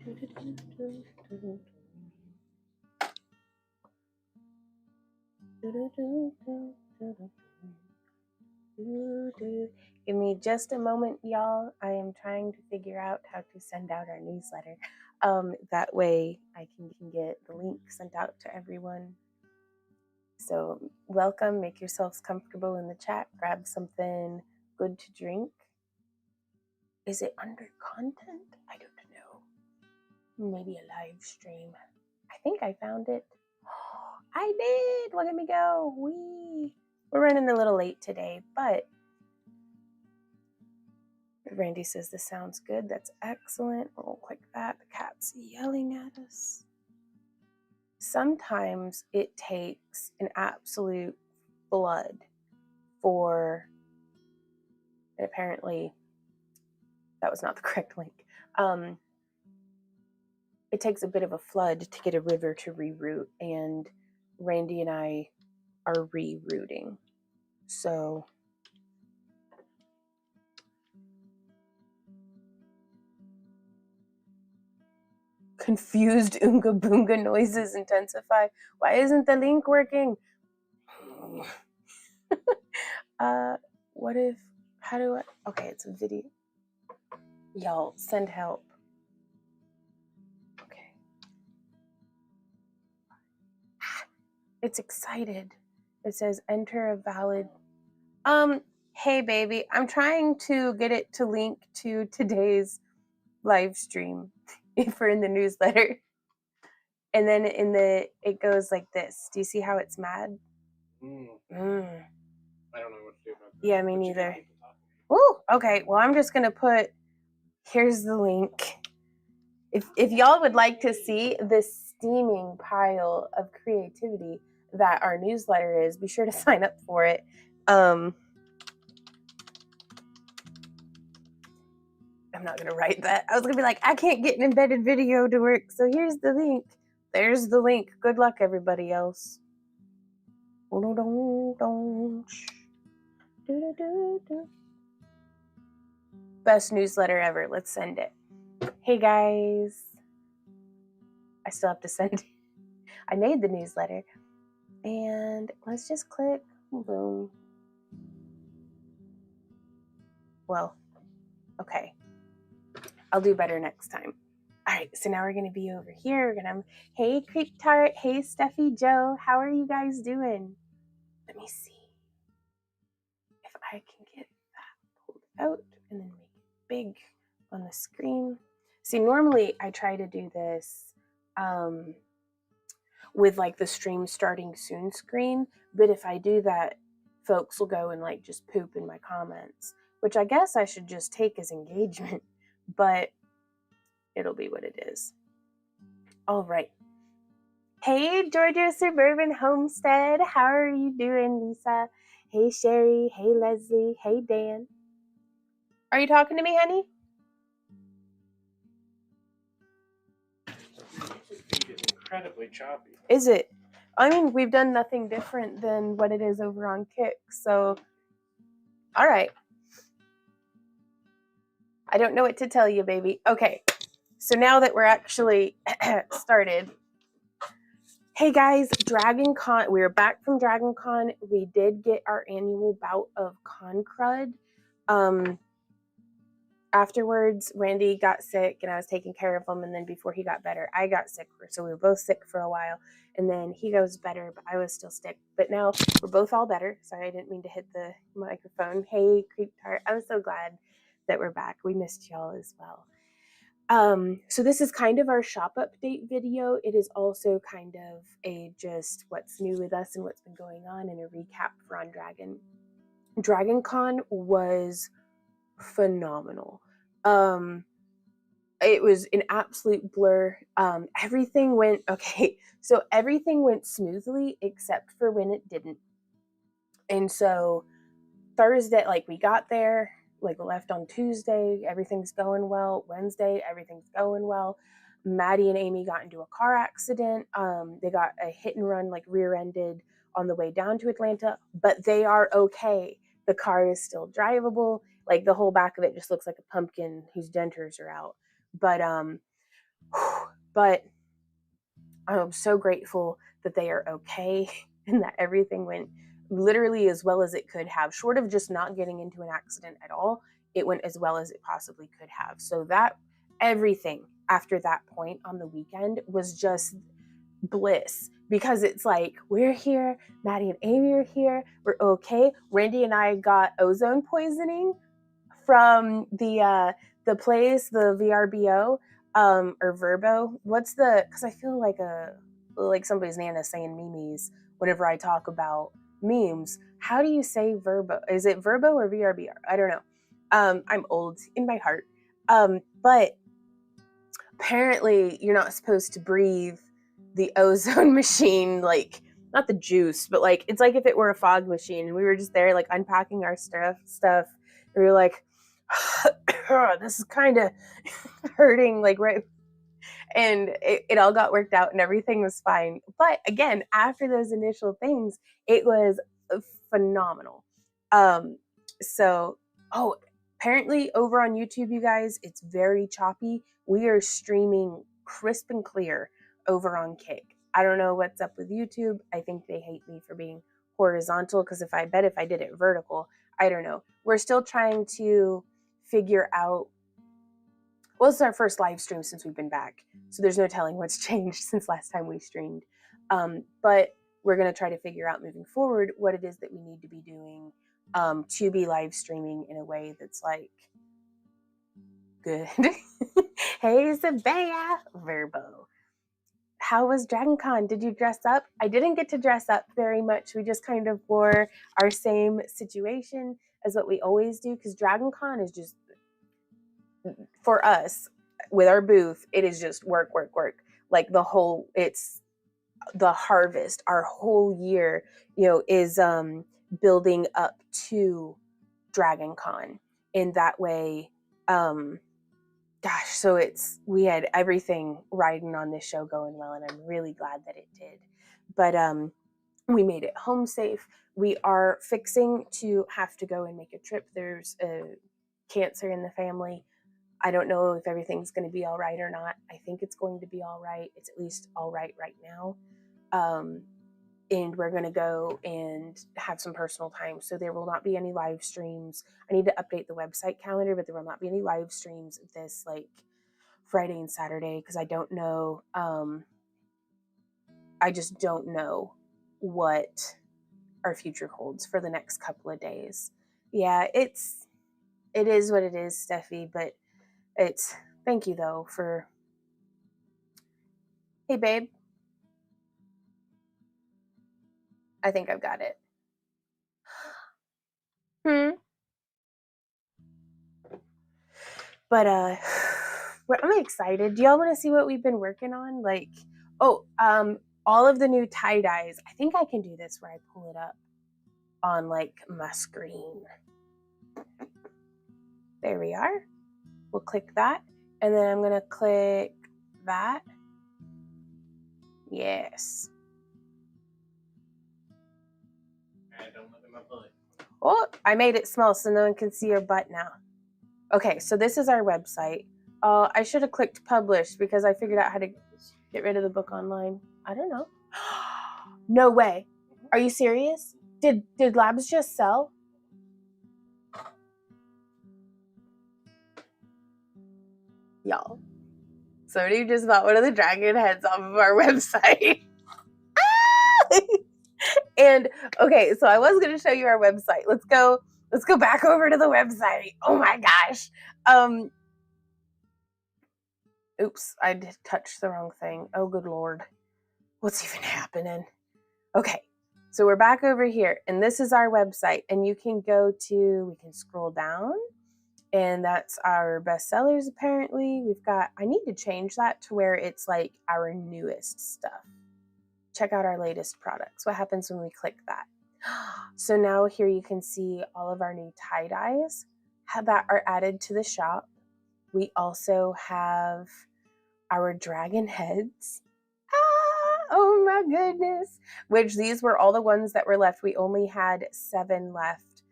Give me just a moment, y'all. I am trying to figure out how to send out our newsletter. That way I can get the link sent out to everyone. So welcome, make yourselves comfortable in the chat, grab something good to drink. Is it under content? I don't know. Maybe a live stream. I think I found it. Oh, I did. Look at me go. We're running a little late today, but Randy says this sounds good. That's excellent. We'll click that. The cat's yelling at us. Sometimes it takes an absolute flood for, and apparently that was not the correct link. It takes a bit of a flood to get a river to reroute, and Randy and I are rerouting. So confused Oonga Boonga noises intensify. Why isn't the link working? What if, how do I, okay, it's a video. Y'all, send help. Okay. It's excited. It says enter a valid, hey baby, I'm trying to get it to link to today's live stream if we're in the newsletter. And then it goes like this. Do you see how it's mad? I don't know what to do about that. Yeah, me neither. Woo! Okay, well, I'm just gonna put, here's the link. If y'all would like to see this steaming pile of creativity that our newsletter is, be sure to sign up for it. I'm not gonna write that. I was gonna be like, I can't get an embedded video to work, so here's the link. There's the link. Good luck, everybody else. Best newsletter ever. Let's send it. Hey guys. I still have to send it. I made the newsletter. And let's just click. Boom. Well, okay. I'll do better next time. All right, so now we're going to be over here. Hey, Creep Tart. Hey, Steffi Joe. How are you guys doing? Let me see if I can get that pulled out and then make it big on the screen. See, normally I try to do this with like the stream starting soon screen, but if I do that, folks will go and like just poop in my comments, which I guess I should just take as engagement, but it'll be what it is. All right. Hey, Georgia Suburban Homestead. How are you doing, Lisa? Hey, Sherry. Hey, Leslie. Hey, Dan. Are you talking to me, honey? It's incredibly choppy. Is it? I mean, we've done nothing different than what it is over on Kick, so all right. I don't know what to tell you, baby. Okay, so now that we're actually started, hey guys, Dragon Con, we're back from Dragon Con. We did get our annual bout of Con Crud. Afterwards, Randy got sick and I was taking care of him, and then before he got better, I got sick, so we were both sick for a while, and then he goes better, but I was still sick. But now we're both all better. Sorry, I didn't mean to hit the microphone. Hey, Creep Tart, I'm so glad that we're back. We missed y'all as well. So this is kind of our shop update video. It is also kind of a just what's new with us and what's been going on, and a recap for on Dragon. Dragon Con was phenomenal. It was an absolute blur. Everything went okay. So everything went smoothly except for when it didn't. And so Thursday, like we got there, like we left on Tuesday, everything's going well. Wednesday, everything's going well. Maddie and Amy got into a car accident. They got a hit and run, like rear-ended on the way down to Atlanta, but they are okay. The car is still drivable. Like the whole back of it just looks like a pumpkin whose dentures are out. But But I'm so grateful that they are okay and that everything went literally as well as it could have, short of just not getting into an accident at all. It went as well as it possibly could have. So that everything after that point on the weekend was just bliss, because it's like, we're here, Maddie and Amy are here, we're okay. Randy and I got ozone poisoning from the place, the VRBO, or Verbo. What's the? Because I feel like somebody's Nana saying memes whenever I talk about memes. How do you say Verbo? Is it Verbo or VRBR? I don't know. I'm old in my heart. But apparently you're not supposed to breathe the ozone machine, like not the juice, but like it's like if it were a fog machine, and we were just there like unpacking our stuff, and we were like, this is kind of hurting, like, right. And it all got worked out and everything was fine. But again, after those initial things, it was phenomenal. So, oh, apparently over on YouTube, you guys, it's very choppy. We are streaming crisp and clear over on Kick. I don't know what's up with YouTube. I think they hate me for being horizontal, because if I did it vertical, I don't know. We're still trying to figure out. Well, this is our first live stream since we've been back, so there's no telling what's changed since last time we streamed. But we're going to try to figure out moving forward what it is that we need to be doing to be live streaming in a way that's like good. Hey, Sabaya, Verbo. How was DragonCon? Did you dress up? I didn't get to dress up very much. We just kind of wore our same situation as what we always do, because DragonCon is just, for us, with our booth, it is just work. Like it's the harvest. Our whole year, is building up to DragonCon in that way. So we had everything riding on this show going well, and I'm really glad that it did. But we made it home safe. We are fixing to have to go and make a trip. There's a cancer in the family. I don't know if everything's going to be all right or not. I think it's going to be all right. It's at least all right now. And we're going to go and have some personal time. So there will not be any live streams. I need to update the website calendar, but there will not be any live streams this Friday and Saturday, because I don't know. I just don't know what our future holds for the next couple of days. Yeah, it is what it is, Steffi, but thank you though for, hey babe, I think I've got it. But I'm excited. Do y'all want to see what we've been working on? All of the new tie-dyes. I think I can do this where I pull it up on my screen. There we are. We'll click that, and then I'm going to click that. Yes. Don't look at my butt. Oh, I made it small so no one can see your butt now. Okay, so this is our website. I should have clicked publish, because I figured out how to get rid of the book online. I don't know. No way. Are you serious? Did Labs just sell? Y'all, somebody just bought one of the dragon heads off of our website. And okay, so I was going to show you our website. Let's go back over to the website. Oh my gosh. Oops, I did touch the wrong thing. Oh, good Lord. What's even happening? Okay, so we're back over here, and this is our website, and we can scroll down, and that's our bestsellers. Apparently I need to change that to where it's like our newest stuff. Check out our latest products. What happens when we click that? So now here you can see all of our new tie-dyes that are added to the shop. We also have our dragon heads. Oh my goodness. Which these were all the ones that were left. We only had 7 left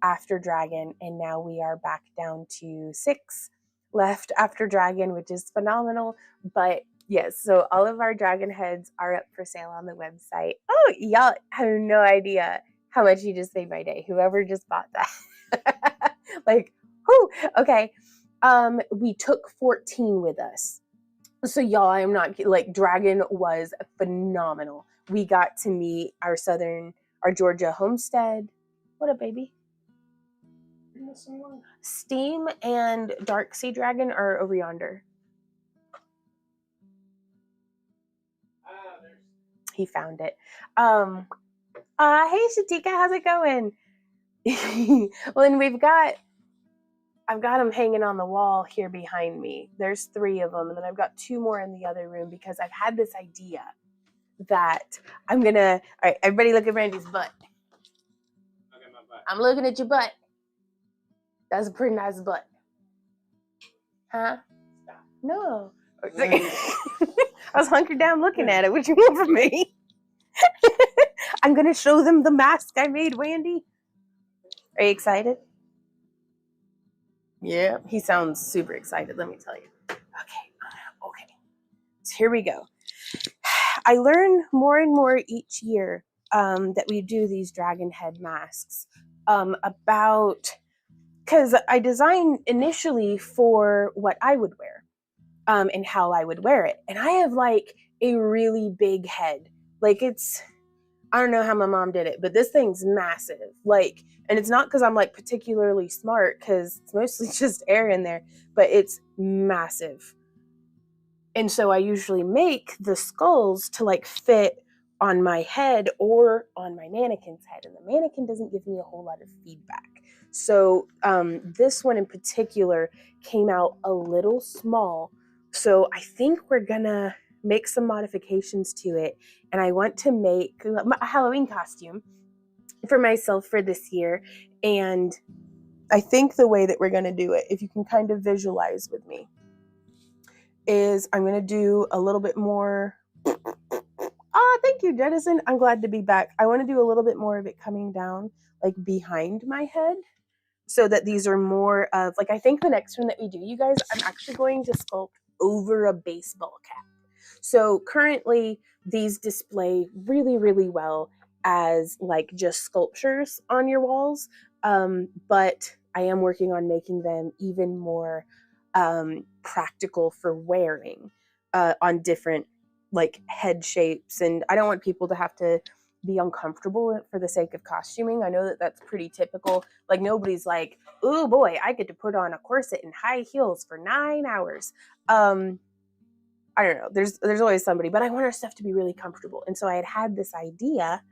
after dragon, and now we are back down to 6. left after dragon, which is phenomenal. But yes, so all of our dragon heads are up for sale on the website. Oh, y'all have no idea how much you just made my day. Whoever just bought that. Like, whoo, okay. We took 14 with us. So y'all, I'm not like, dragon was phenomenal. We got to meet our Georgia homestead. What up, baby? Steam and Dark Sea Dragon are over yonder. He found it. Hey Shatika, how's it going? Well, and I've got them hanging on the wall here behind me. There's 3 of them, and then I've got 2 more in the other room because I've had this idea that I'm gonna. All right, everybody, look at Randy's butt. Look at my butt. I'm looking at your butt. That's a pretty nice butt, huh? Stop. No. I was hunkered down looking at it. What you want from me? I'm gonna show them the mask I made, Randy. Are you excited? Yeah, he sounds super excited, let me tell you. Okay. So here we go. I learn more and more each year that we do these dragon head masks because I designed initially for what I would wear and how I would wear it. And I have like a really big head. Like I don't know how my mom did it, but this thing's massive. Like, and it's not because I'm like particularly smart, because it's mostly just air in there, but it's massive. And so I usually make the skulls to like fit on my head or on my mannequin's head. And the mannequin doesn't give me a whole lot of feedback. So this one in particular came out a little small. So I think we're gonna make some modifications to it. And I want to make a Halloween costume for myself for this year. And I think the way that we're gonna do it, if you can kind of visualize with me, is I'm going to do a little bit more. Thank you, Jettison. I'm glad to be back. I want to do a little bit more of it coming down like behind my head so that these are more of like, I think the next one that we do, you guys, I'm actually going to sculpt over a baseball cap. So currently these display really, really well as like just sculptures on your walls. But I am working on making them even more practical for wearing on different like head shapes. And I don't want people to have to be uncomfortable for the sake of costuming. I know that that's pretty typical. Like nobody's like, oh boy, I get to put on a corset and high heels for 9 hours. I don't know. There's always somebody, but I want our stuff to be really comfortable. And so I had this idea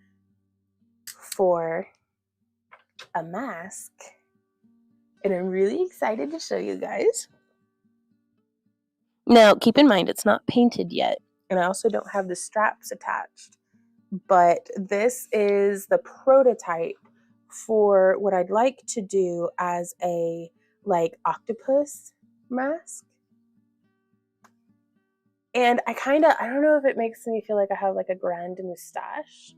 for a mask, and I'm really excited to show you guys. Now, keep in mind, it's not painted yet, and I also don't have the straps attached, but this is the prototype for what I'd like to do as a like octopus mask. And I don't know if it makes me feel like I have like a grand mustache,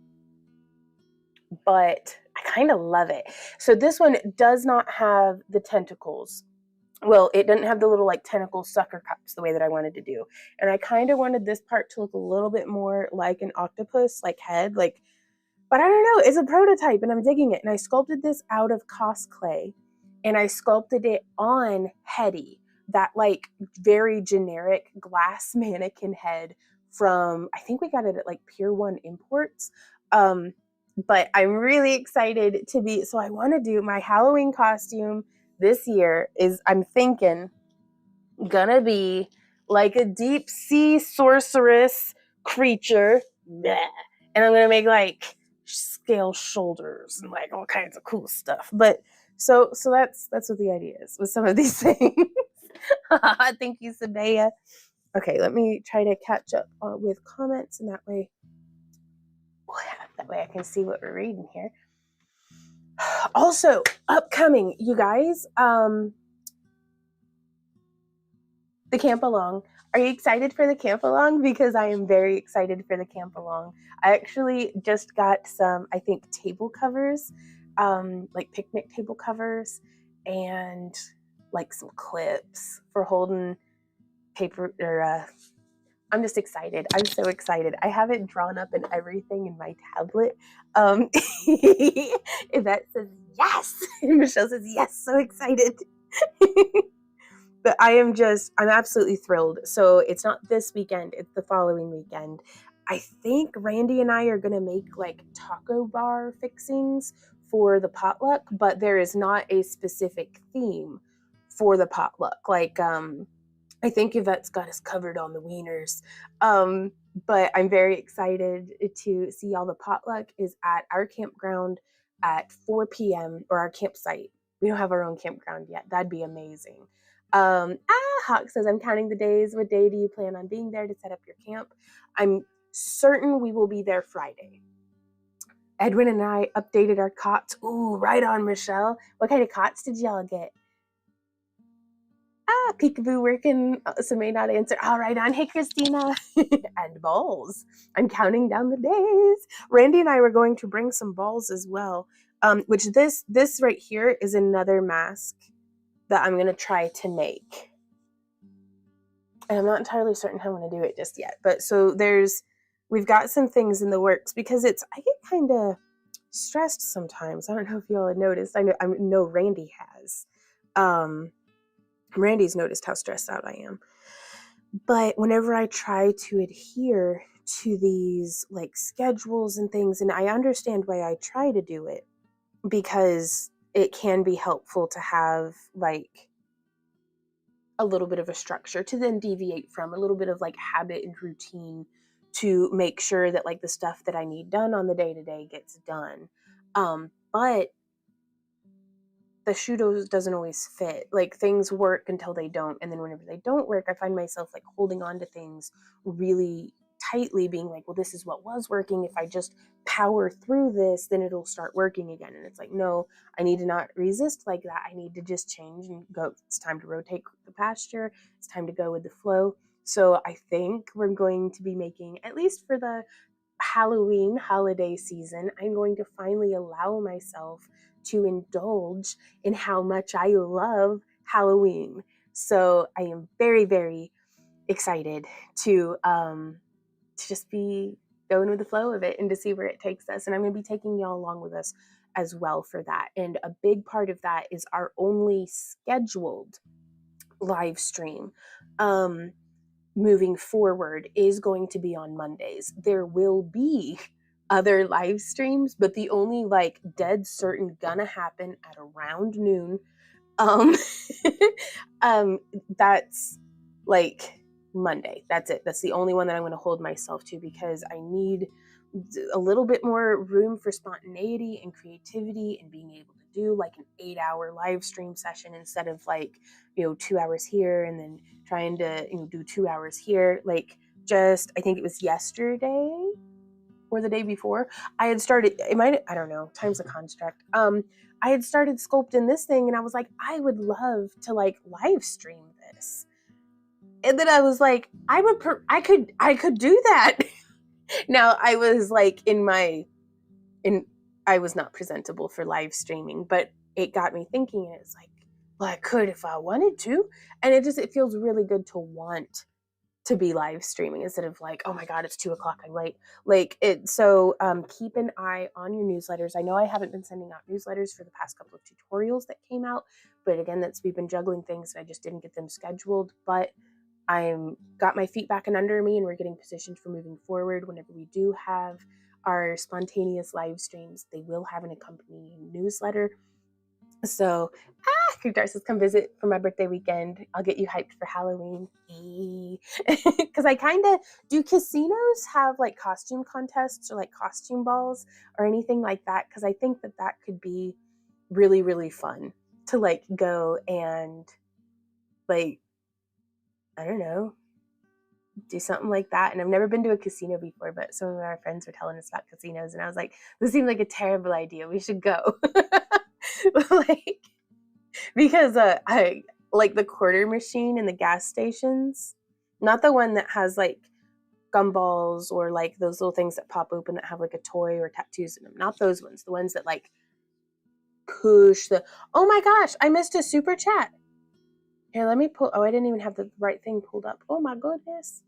but I kind of love it. So this one does not have the tentacles. Well, it doesn't have the little like tentacle sucker cups the way that I wanted to do. And I kind of wanted this part to look a little bit more like an octopus, like head, like, but I don't know, it's a prototype and I'm digging it. And I sculpted this out of cosplay and I sculpted it on Hetty, that like very generic glass mannequin head from, I think we got it at like Pier 1 Imports. But I'm really excited to be, so I want to do my Halloween costume this year is, I'm thinking, gonna be like a deep sea sorceress creature. Bleh. And I'm gonna make like scale shoulders and like all kinds of cool stuff. But so that's what the idea is with some of these things. Thank you, Sabaya. Okay, let me try to catch up with comments, and that way I can see what we're reading here. Also, upcoming, you guys, the Campalong. Are you excited for the Campalong? Because I am very excited for the Campalong. I actually just got some, I think, table covers, like picnic table covers, and like some clips for holding paper or I'm just excited. I'm so excited. I have it drawn up and everything in my tablet. Yvette says yes. Michelle says yes. So excited. But I'm absolutely thrilled. So it's not this weekend, it's the following weekend. I think Randy and I are going to make like taco bar fixings for the potluck, but there is not a specific theme for the potluck. Like, I think Yvette's got us covered on the wieners. But I'm very excited to see all the potluck is at our campground at 4 p.m. or our campsite. We don't have our own campground yet. That'd be amazing. Hawk says, I'm counting the days. What day do you plan on being there to set up your camp? I'm certain we will be there Friday. Edwin and I updated our cots. Ooh, right on, Michelle. What kind of cots did y'all get? Peekaboo working, so may not answer. All right on. Hey, Christina. And balls. I'm counting down the days. Randy and I were going to bring some balls as well, which this right here is another mask that I'm going to try to make. And I'm not entirely certain how I'm going to do it just yet. But so we've got some things in the works because I get kind of stressed sometimes. I don't know if y'all have noticed. I know Randy has. Randy's noticed how stressed out I am. But whenever I try to adhere to these like schedules and things, and I understand why I try to do it, because it can be helpful to have like a little bit of a structure to then deviate from, a little bit of like habit and routine to make sure that like the stuff that I need done on the day-to-day gets done. But the shoe doesn't always fit. Like things work until they don't. And then whenever they don't work, I find myself like holding on to things really tightly, being like, well, this is what was working. If I just power through this, then it'll start working again. And it's like, no, I need to not resist like that. I need to just change and go. It's time to rotate the pasture. It's time to go with the flow. So I think we're going to be making, at least for the Halloween holiday season, I'm going to finally allow myself to indulge in how much I love Halloween. So I am very, very excited to just be going with the flow of it and to see where it takes us. And I'm going to be taking y'all along with us as well for that. And a big part of that is our only scheduled live stream moving forward is going to be on Mondays. There will be other live streams, but the only like dead certain gonna happen at around noon. That's like Monday. That's it. That's the only one that I'm going to hold myself to because I need a little bit more room for spontaneity and creativity and being able to do like an 8-hour live stream session instead of like, 2 hours here and then trying to, do 2 hours here. Like just, I think it was yesterday or the day before, I had started, I don't know, time's a construct. I had started sculpting this thing and I was like, I would love to like live stream this. And then I was like, I could do that. Now I was like I was not presentable for live streaming, but it got me thinking and it's like, well, I could if I wanted to. And it feels really good to want to be live streaming instead of like, oh my God, it's 2:00, I'm late. Like it. So keep an eye on your newsletters. I know I haven't been sending out newsletters for the past couple of tutorials that came out, but again, we've been juggling things and I just didn't get them scheduled. But I'm got my feet back and under me and we're getting positioned for moving forward. Whenever we do have our spontaneous live streams, they will have an accompanying newsletter. So, Creek says, come visit for my birthday weekend. I'll get you hyped for Halloween. Because I kind of, do casinos have like costume contests or like costume balls or anything like that? Because I think that could be really, really fun to like go and like, I don't know, do something like that. And I've never been to a casino before, but some of our friends were telling us about casinos and I was like, this seems like a terrible idea. We should go. Like, because I like the quarter machine in the gas stations, not the one that has like gumballs or like those little things that pop open that have like a toy or tattoos in them. Not those ones. The ones that like push the. Oh my gosh! I missed a super chat. Here, let me pull. Oh, I didn't even have the right thing pulled up. Oh my goodness.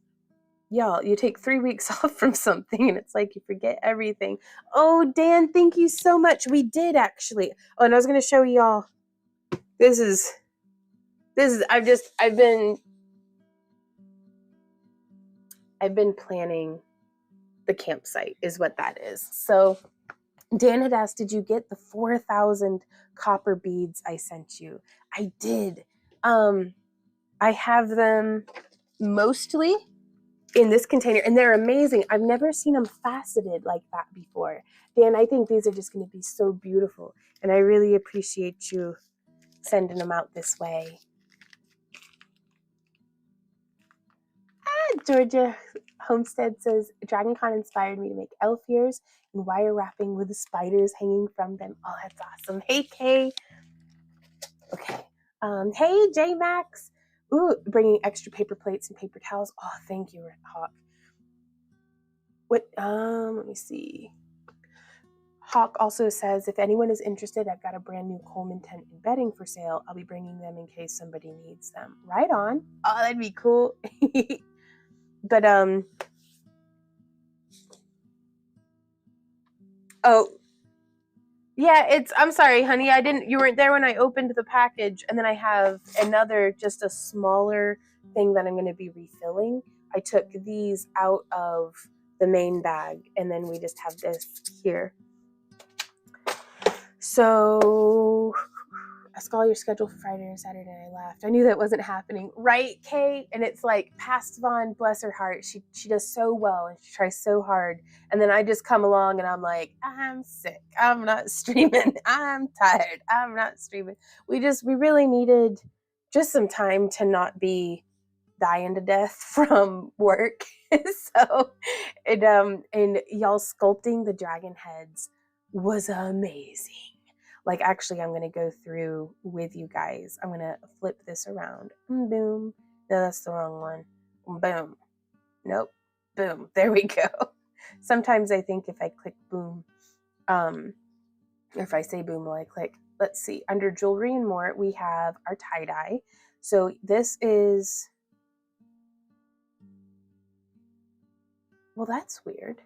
Y'all, you take 3 weeks off from something and it's like you forget everything. Oh, Dan, thank you so much. We did actually. Oh, and I was going to show y'all. This is, I've been planning the campsite is what that is. So Dan had asked, did you get the 4,000 copper beads I sent you? I did. I have them mostly in this container, and they're amazing. I've never seen them faceted like that before. Dan, I think these are just going to be so beautiful, and I really appreciate you sending them out this way. Georgia Homestead says, DragonCon inspired me to make elf ears and wire wrapping with the spiders hanging from them. Oh, that's awesome. Hey, Kay. Okay. Hey, J Max. Ooh, bringing extra paper plates and paper towels. Oh, thank you, Hawk. What? Let me see. Hawk also says, if anyone is interested, I've got a brand new Coleman tent and bedding for sale. I'll be bringing them in case somebody needs them. Right on. Oh, that'd be cool. But oh, yeah, I'm sorry, honey. You weren't there when I opened the package. And then I have another, just a smaller thing that I'm going to be refilling. I took these out of the main bag, and then we just have this here. So I saw your schedule for Friday and Saturday, and I laughed. I knew that wasn't happening. Right, Kate? And it's like, past Vaughn, bless her heart, she does so well, and she tries so hard. And then I just come along, and I'm like, I'm sick. I'm not streaming. I'm tired. I'm not streaming. We really needed just some time to not be dying to death from work. So, and y'all sculpting the dragon heads was amazing. Like, actually, I'm going to go through with you guys. I'm going to flip this around. Boom. No, that's the wrong one. Boom. Nope. Boom. There we go. Sometimes I think if I click boom, or if I say boom while I click, let's see. Under jewelry and more, we have our tie-dye. So this is, well, that's weird.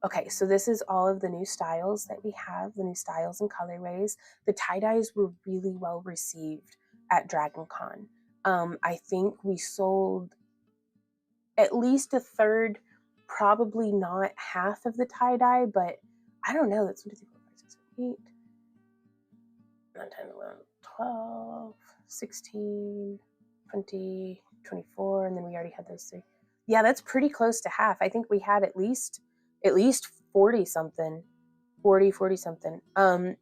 Okay, so this is all of the new styles that we have, the new styles and colorways. The tie-dyes were really well received at DragonCon. I think we sold at least a third, probably not half of the tie-dye, but I don't know. That's 1, 2, 3, 4, 5, 6, 7, 8, 9, 10, 11, 12, 16, 20, 24, and then we already had those 3. Yeah, that's pretty close to half. I think we had at least 40 something.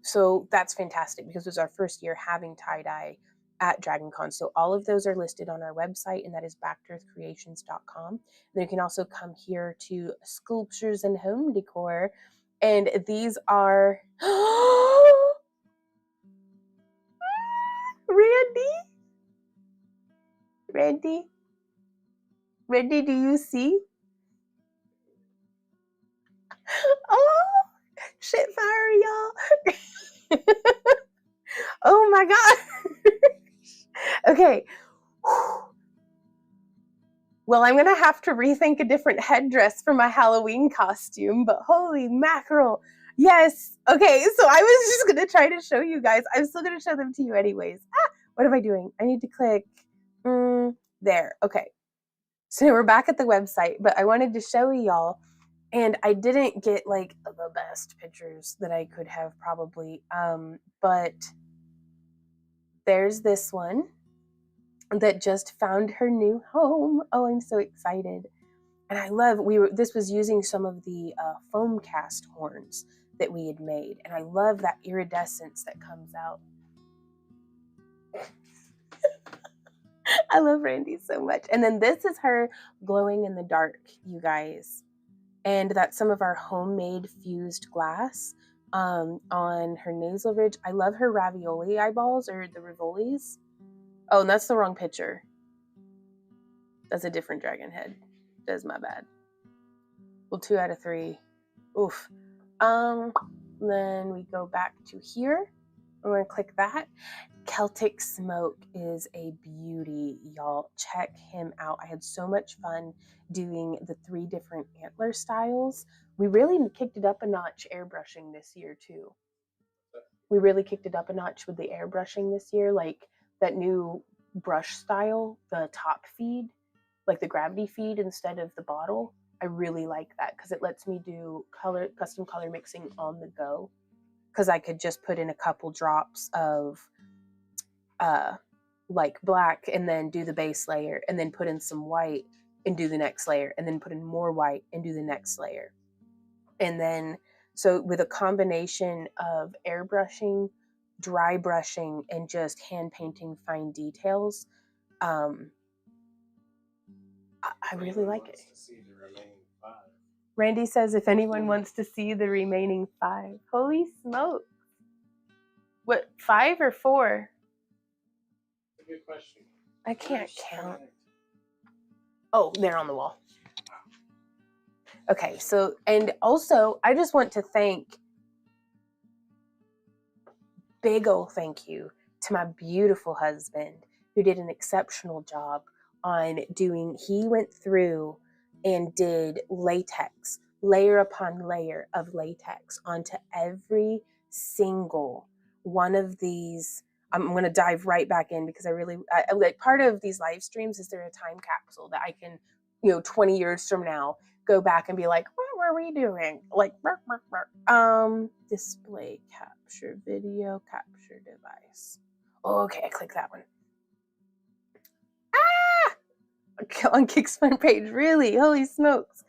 So that's fantastic because it was our first year having tie-dye at DragonCon. So all of those are listed on our website, and that is backearthcreations.com. And then you can also come here to Sculptures and Home Decor. And these are Randy, do you see? Oh, shit fire, y'all. Oh my God. Okay. Well, I'm going to have to rethink a different headdress for my Halloween costume, but holy mackerel. Yes. Okay, so I was just going to try to show you guys. I'm still going to show them to you anyways. What am I doing? I need to click there. Okay. So we're back at the website, but I wanted to show y'all, and I didn't get like the best pictures that I could have probably, but there's this one that just found her new home. Oh, I'm so excited. And I love, this was using some of the foam cast horns that we had made. And I love that iridescence that comes out. I love Randy so much. And then this is her glowing in the dark, you guys. And that's some of our homemade fused glass on her nasal ridge. I love her ravioli eyeballs, or the rivolis. Oh, and that's the wrong picture. That's a different dragon head. That's my bad. Well, 2 out of 3. Oof. Then we go back to here. I'm going to click that. Celtic Smoke is a beauty, y'all. Check him out. I had so much fun doing the 3 different antler styles. We really kicked it up a notch airbrushing this year too. We really kicked it up a notch with the airbrushing this year, like that new brush style, the top feed, like the gravity feed instead of the bottle. I really like that because it lets me do custom color mixing on the go, because I could just put in a couple drops of like black and then do the base layer and then put in some white and do the next layer and then put in more white and do the next layer. And then, so with a combination of airbrushing, dry brushing, and just hand painting fine details, I really like it. Randy says if anyone wants to see the remaining 5. Holy smoke. What, 5 or 4? That's a good question. I can't count. Oh, they're on the wall. Okay, so, and also, I just want to thank, big ol' thank you to my beautiful husband who did an exceptional job on doing, he went through and did latex, layer upon layer of latex onto every single one of these. I'm going to dive right back in because I like, part of these live streams is there a time capsule that I can, 20 years from now, go back and be like, what were we doing? Like, display capture, video capture device. Oh, okay, I click that one. On Kick's front page, really? Holy smokes.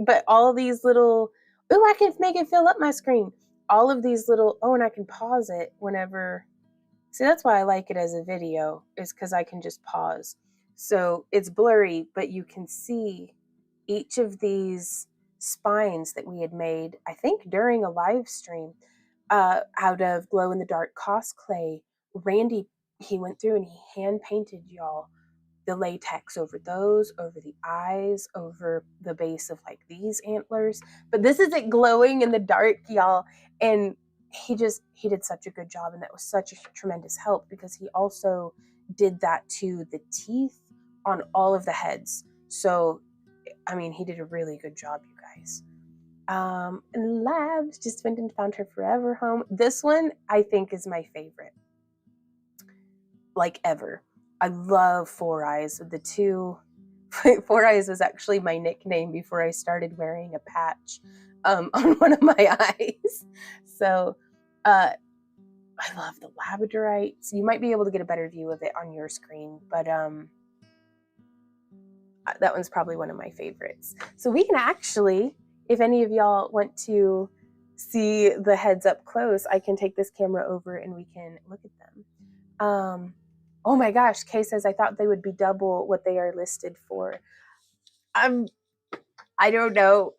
But all these little, I can make it fill up my screen. All of these little, and I can pause it whenever. See, that's why I like it as a video, is because I can just pause. So it's blurry, but you can see each of these spines that we had made, I think during a live stream, out of glow-in-the-dark Cos clay. Randy, he went through and he hand painted, y'all, the latex over those, over the eyes, over the base of like these antlers. But this isn't glowing in the dark, y'all. And he did such a good job, and that was such a tremendous help because he also did that to the teeth on all of the heads. So, I mean, he did a really good job, you guys. And Labs just went and found her forever home. This one, I think, is my favorite, like, ever. I love Four Eyes. The 2, Four Eyes was actually my nickname before I started wearing a patch on one of my eyes. So I love the Labradorite. So you might be able to get a better view of it on your screen, but that one's probably one of my favorites. So we can actually, if any of y'all want to see the heads up close, I can take this camera over and we can look at them. Oh my gosh, Kay says, I thought they would be double what they are listed for. I don't know.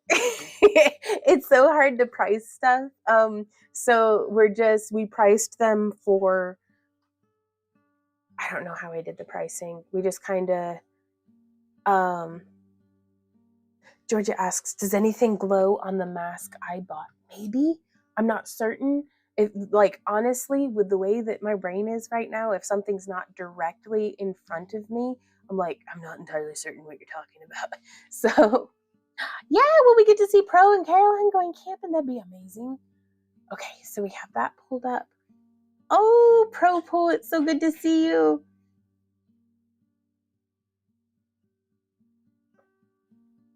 It's so hard to price stuff. So we priced them for, I don't know how I did the pricing. We just kind of, Georgia asks, does anything glow on the mask I bought? Maybe, I'm not certain. If, like, honestly, with the way that my brain is right now, if something's not directly in front of me, I'm like, I'm not entirely certain what you're talking about. So, yeah, will we get to see Pro and Caroline going camping? That'd be amazing. Okay, so we have that pulled up. Oh, Pro Pool, it's so good to see you.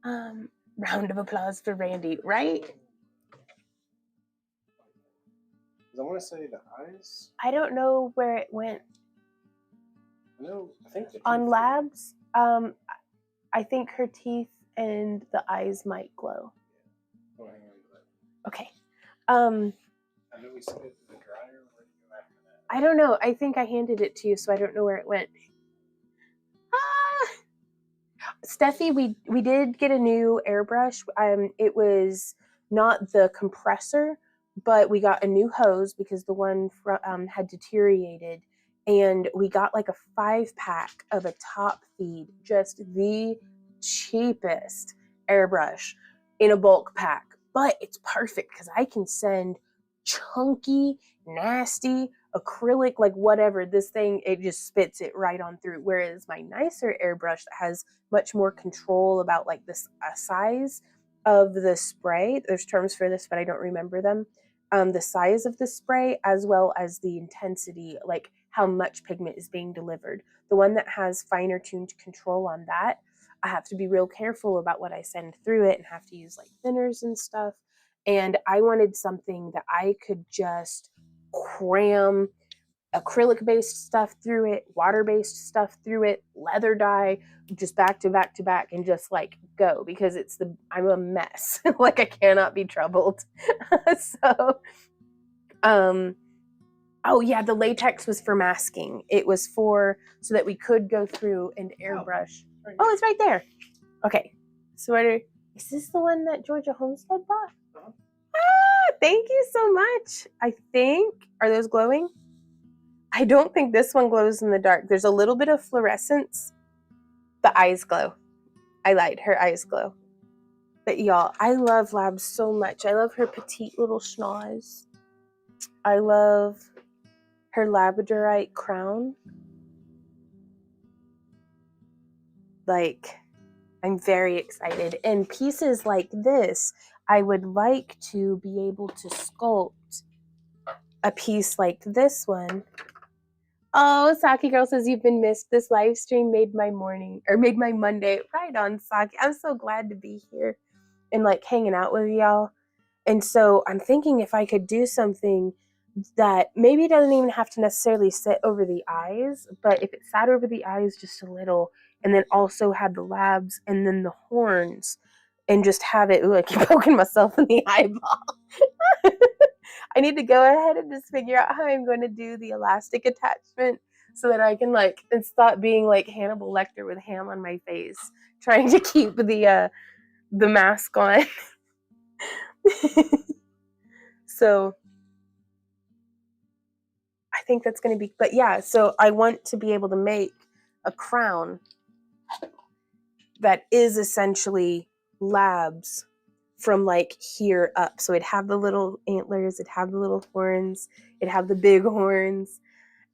Round of applause for Randy, right? I want to say the eyes. I don't know where it went. No, I think on Labs, I think her teeth and the eyes might glow. Oh, hang on to that. Okay. I know we sent it to the dryer. Where did you go after that? I don't know. I think I handed it to you, so I don't know where it went. Steffi, we did get a new airbrush. It was not the compressor, but we got a new hose because the one had deteriorated, and we got like a 5-pack of a top feed, just the cheapest airbrush in a bulk pack. But it's perfect because I can send chunky, nasty, acrylic, like whatever, this thing, it just spits it right on through. Whereas my nicer airbrush that has much more control about like this size of the spray, there's terms for this, but I don't remember them. The size of the spray as well as the intensity, like how much pigment is being delivered. The one that has finer tuned control on that, I have to be real careful about what I send through it and have to use like thinners and stuff. And I wanted something that I could just cram acrylic based stuff through it, water based stuff through it, leather dye, just back to back to back, and just like go, because I'm a mess. Like I cannot be troubled. So oh yeah, the latex was for masking. It was for so that we could go through and airbrush. Oh, it's right there. Okay. Sweater. Is this the one that Georgia Homestead bought? Ah, thank you so much. I think, are those glowing? I don't think this one glows in the dark. There's a little bit of fluorescence. The eyes glow. I lied. Her eyes glow. But y'all, I love Lab so much. I love her petite little schnoz. I love her Labradorite crown. Like, I'm very excited. And pieces like this, I would like to be able to sculpt a piece like this one. Oh, Saki Girl says you've been missed. This live stream made my morning, or made my Monday. Right on, Saki. I'm so glad to be here and like hanging out with y'all. And so I'm thinking if I could do something that maybe doesn't even have to necessarily sit over the eyes, but if it sat over the eyes just a little, and then also had the labs and then the horns, and just have it, ooh, I keep poking myself in the eyeball. I need to go ahead and just figure out how I'm going to do the elastic attachment so that I can like, and stop being like Hannibal Lecter with ham on my face, trying to keep the mask on. So I think that's going to be, but yeah, so I want to be able to make a crown that is essentially labs from like here up. So it'd have the little antlers, it'd have the little horns, it'd have the big horns.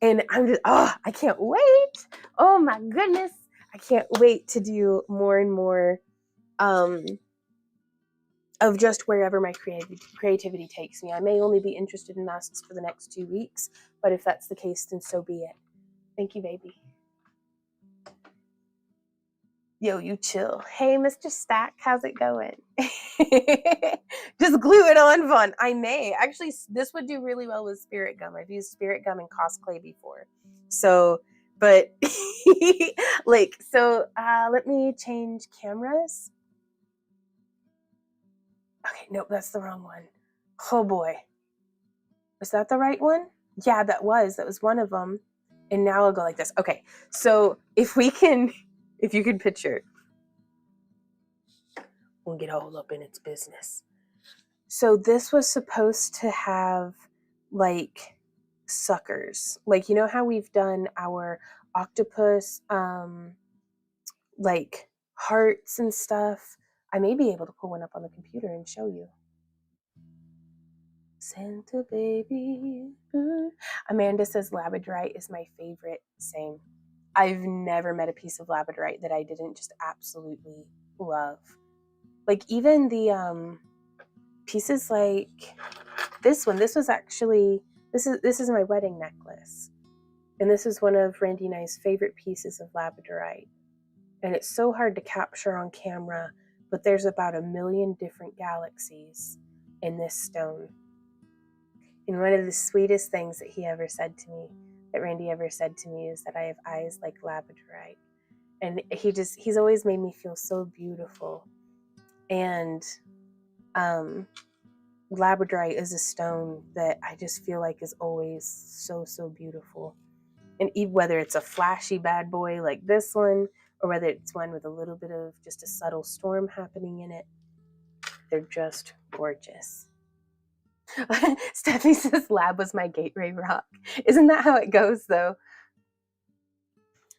And I'm just, oh, I can't wait. Oh my goodness. I can't wait to do more and more of just wherever my creativity takes me. I may only be interested in masks for the next 2 weeks, but if that's the case, then so be it. Thank you, baby. Yo, you chill. Hey, Mr. Stack, how's it going? Just glue it on, Vaughn. I may. Actually, this would do really well with spirit gum. I've used spirit gum in cosplay before. So, but, like, so let me change cameras. Okay, nope, that's the wrong one. Oh, boy. Was that the right one? Yeah, that was one of them. And now I'll go like this. Okay, so if you can picture, we'll get all up in its business. So this was supposed to have like suckers. Like, you know how we've done our octopus like hearts and stuff? I may be able to pull one up on the computer and show you. Santa baby. Amanda says Labradorite is my favorite. Same. I've never met a piece of Labradorite that I didn't just absolutely love. Like even the pieces like this one. This was actually this is my wedding necklace. And this is one of Randy and I's favorite pieces of Labradorite. And it's so hard to capture on camera, but there's about 1 million different galaxies in this stone. And one of the sweetest things that he ever said to me, that Randy ever said to me, is that I have eyes like Labradorite. And he's always made me feel so beautiful. And Labradorite is a stone that I just feel like is always so, so beautiful. And whether it's a flashy bad boy like this one, or whether it's one with a little bit of just a subtle storm happening in it, they're just gorgeous. Stephanie says Lab was my gateway rock. Isn't that how it goes though?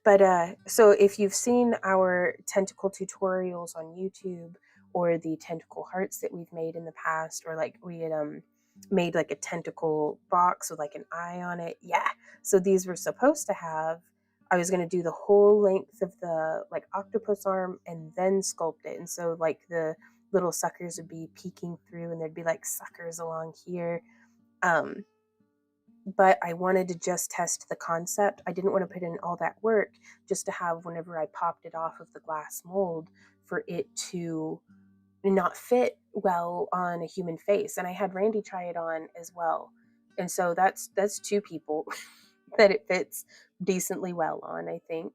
But so if you've seen our tentacle tutorials on YouTube, or the tentacle hearts that we've made in the past, or like we had made like a tentacle box with like an eye on it. Yeah. So these were supposed to have, I was going to do the whole length of the like octopus arm and then sculpt it. And so like the little suckers would be peeking through and there'd be like suckers along here. But I wanted to just test the concept. I didn't want to put in all that work just to have whenever I popped it off of the glass mold for it to not fit well on a human face. And I had Randy try it on as well. And so that's two people that it fits decently well on, I think.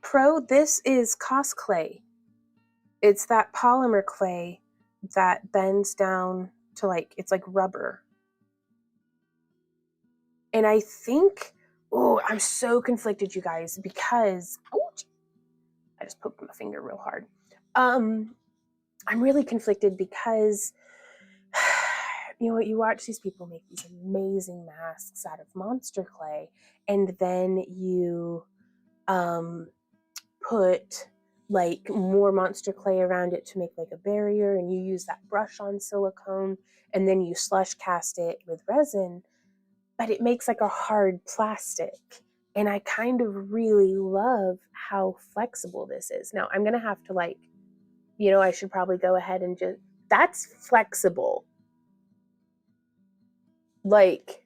Pro, this is Cos clay. It's that polymer clay that bends down to like, it's like rubber. And I think, oh, I'm so conflicted, you guys, because, oh, I just poked my finger real hard. I'm really conflicted because, you know what, you watch these people make these amazing masks out of monster clay, and then you put like more monster clay around it to make like a barrier, and you use that brush on silicone, and then you slush cast it with resin, but it makes like a hard plastic. And I kind of really love how flexible this is. Now I'm gonna have to like, you know, I should probably go ahead and just, that's flexible. Like,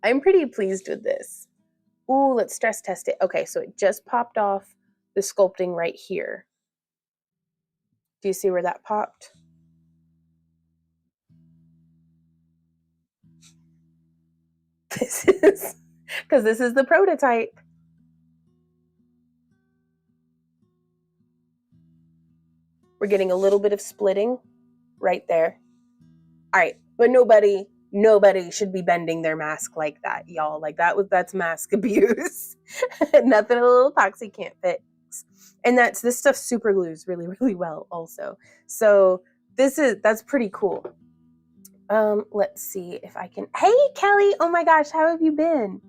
I'm pretty pleased with this. Ooh, let's stress test it. Okay, so it just popped off the sculpting right here. Do you see where that popped? This is, because this is the prototype. We're getting a little bit of splitting right there. All right, but nobody should be bending their mask like that, y'all. Like that's mask abuse. Nothing a little epoxy can't fix. And this stuff super glues really, really well also. So that's pretty cool. Let's see if I can. Hey Kelly, oh my gosh, how have you been?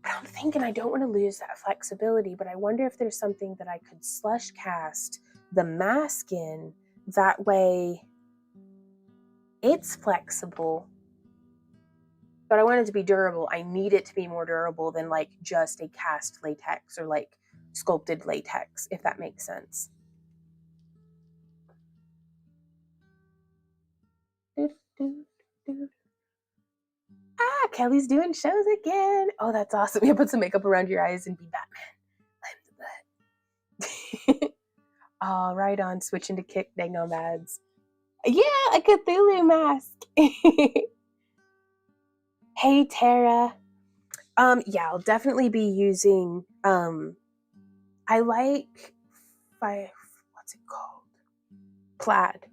But I'm thinking I don't want to lose that flexibility, but I wonder if there's something that I could slush cast the mask in, that way it's flexible, but I want it to be durable. I need it to be more durable than like just a cast latex or like sculpted latex, if that makes sense. Ah, Kelly's doing shows again. Oh, that's awesome. You put some makeup around your eyes and be Batman. I'm the butt. Oh, right on. Switching to Kick Day Nomads. Yeah, a Cthulhu mask. Hey, Tara. Yeah, I'll definitely be using, I like, what's it called? Plaid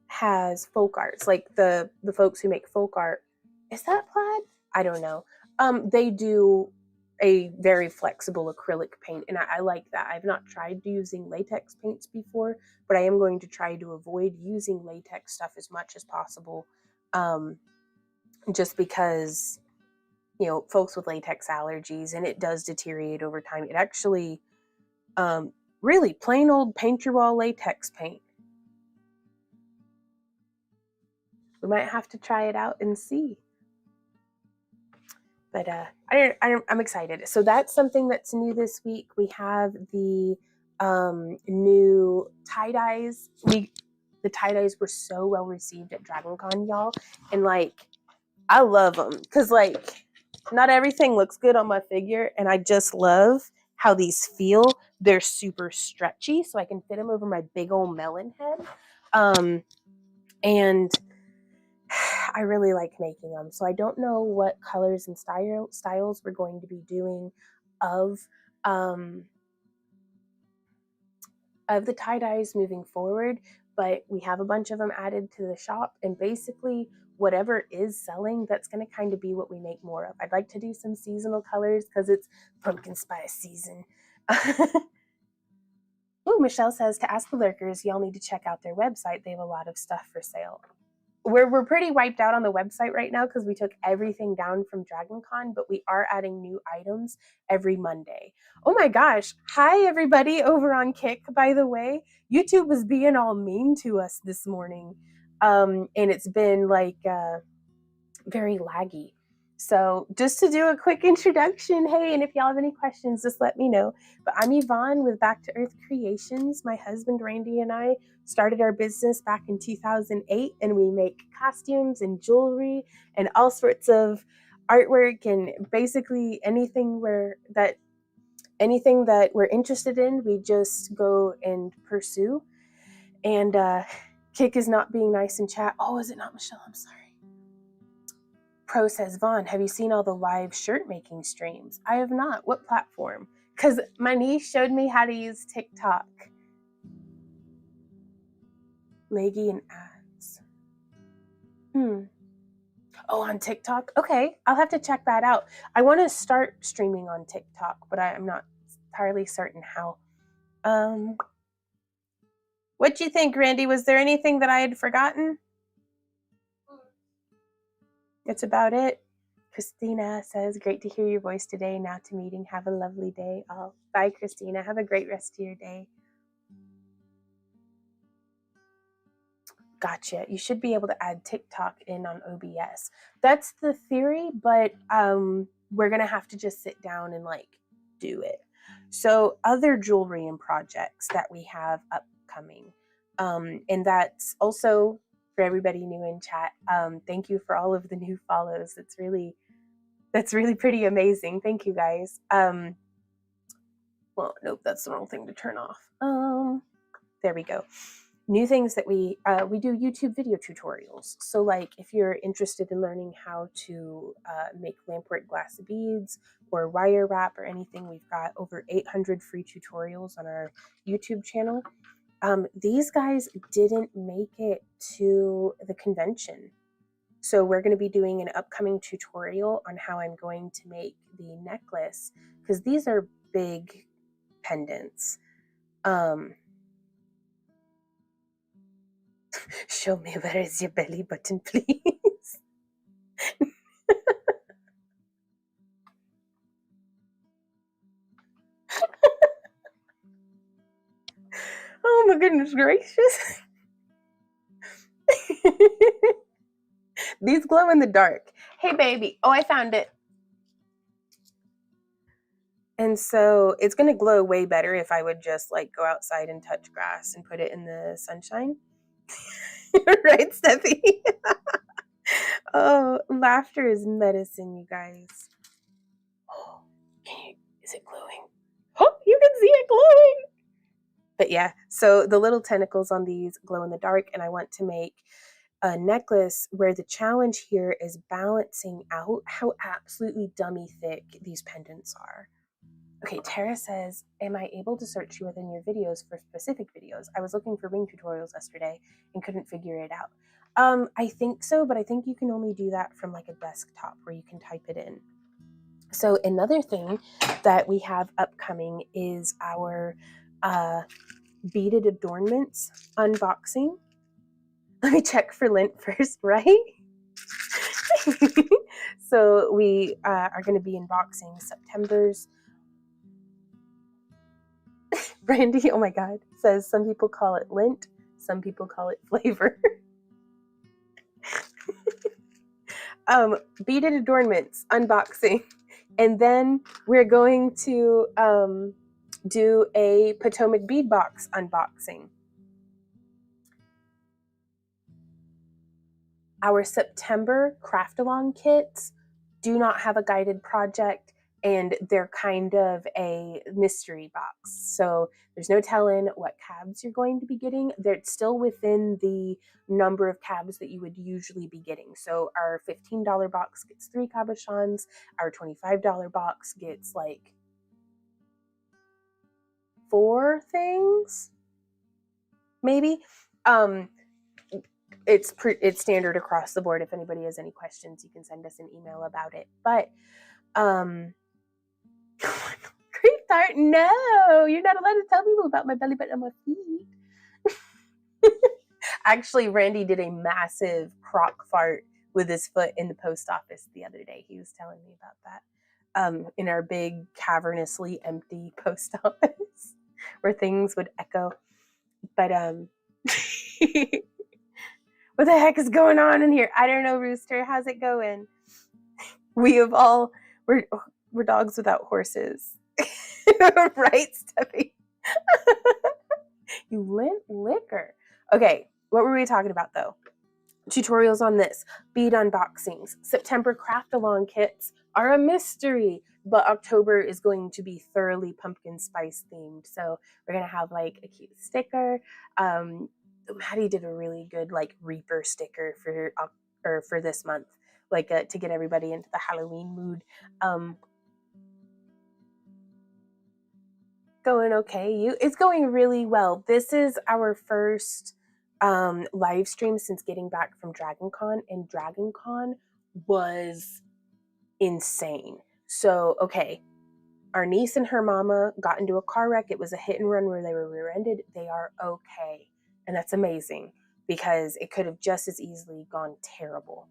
has folk arts, like the folks who make folk art. Is that Plaid? I don't know. They do a very flexible acrylic paint, and I like that. I've not tried using latex paints before, but I am going to try to avoid using latex stuff as much as possible, just because, you know, folks with latex allergies, and it does deteriorate over time. It actually, really plain old paint your wall latex paint. We might have to try it out and see. But I'm excited. So that's something that's new this week. We have the new tie-dyes. The tie-dyes were so well received at DragonCon, y'all. And like, I love them because like, not everything looks good on my figure, and I just love how these feel. They're super stretchy, so I can fit them over my big old melon head. And I really like making them. So I don't know what colors and styles we're going to be doing of the tie-dyes moving forward, but we have a bunch of them added to the shop, and basically whatever is selling, that's going to kind of be what we make more of. I'd like to do some seasonal colors because it's pumpkin spice season. Oh, Michelle says to ask the lurkers, y'all need to check out their website. They have a lot of stuff for sale. we're pretty wiped out on the website right now because we took everything down from DragonCon, but we are adding new items every Monday. Oh my gosh. Hi, everybody over on Kick, by the way. YouTube was being all mean to us this morning. And it's been like very laggy. So just to do a quick introduction, hey, and if y'all have any questions, just let me know. But I'm Yvonne with Back to Earth Creations. My husband Randy and I started our business back in 2008, and we make costumes and jewelry and all sorts of artwork and basically anything that we're interested in, we just go and pursue. And Kick is not being nice in chat. Oh, is it not Michelle? I'm sorry. Pro says, Vaughn, have you seen all the live shirt making streams? I have not. What platform? Because my niece showed me how to use TikTok. Leggy and ads. Oh, on TikTok? Okay, I'll have to check that out. I want to start streaming on TikTok, but I'm not entirely certain how. What do you think, Randy? Was there anything that I had forgotten? It's about it. Christina says, great to hear your voice today. Now to meeting. Have a lovely day. Oh, bye, Christina. Have a great rest of your day. Gotcha. You should be able to add TikTok in on OBS. That's the theory, but we're going to have to just sit down and like do it. So other jewelry and projects that we have upcoming. And that's also for everybody new in chat. Thank you for all of the new follows. That's really pretty amazing. Thank you guys. Well, nope, that's the wrong thing to turn off. There we go. New things that we do YouTube video tutorials. So like if you're interested in learning how to make lampwork glass beads or wire wrap or anything, we've got over 800 free tutorials on our YouTube channel. These guys didn't make it to the convention. So we're going to be doing an upcoming tutorial on how I'm going to make the necklace, because these are big pendants. Show me where is your belly button, please. Oh my goodness gracious. These glow in the dark. Hey baby. Oh, I found it. And so it's going to glow way better if I would just like go outside and touch grass and put it in the sunshine. Right, Steffi? Oh, laughter is medicine, you guys. Oh, is it glowing? Oh, you can see it glowing. But yeah, so the little tentacles on these glow in the dark, and I want to make a necklace where the challenge here is balancing out how absolutely dummy thick these pendants are. Okay, Tara says, am I able to search you within your videos for specific videos? I was looking for ring tutorials yesterday and couldn't figure it out. I think so, but I think you can only do that from like a desktop where you can type it in. So another thing that we have upcoming is our beaded adornments unboxing. Let me check for lint first, right? So we are going to be unboxing September's. Brandy, oh my God, says some people call it lint, some people call it flavor. Beaded adornments unboxing. And then we're going to do a Potomac bead box unboxing. Our September Craftalong kits do not have a guided project, and they're kind of a mystery box. So there's no telling what cabs you're going to be getting. They're still within the number of cabs that you would usually be getting. So our $15 box gets 3 cabochons. Our $25 box gets like 4 things, maybe. It's standard across the board. If anybody has any questions, you can send us an email about it. But creep tart, no, you're not allowed to tell people about my belly button on my feet. Actually, Randy did a massive croc fart with his foot in the post office the other day. He was telling me about that. In our big, cavernously empty post office where things would echo. But what the heck is going on in here? I don't know, Rooster. How's it going? We're dogs without horses. Right, Steffi? You lint liquor. Okay, what were we talking about though? Tutorials on this, bead unboxings, September Craftalong kits are a mystery, but October is going to be thoroughly pumpkin spice themed. So we're gonna have like a cute sticker. Maddie did a really good like Reaper sticker for this month, like to get everybody into the Halloween mood. Going okay. It's going really well. This is our first live stream since getting back from DragonCon, and DragonCon was insane. So, okay, our niece and her mama got into a car wreck. It was a hit and run where they were rear-ended. They are okay, and that's amazing because it could have just as easily gone terrible.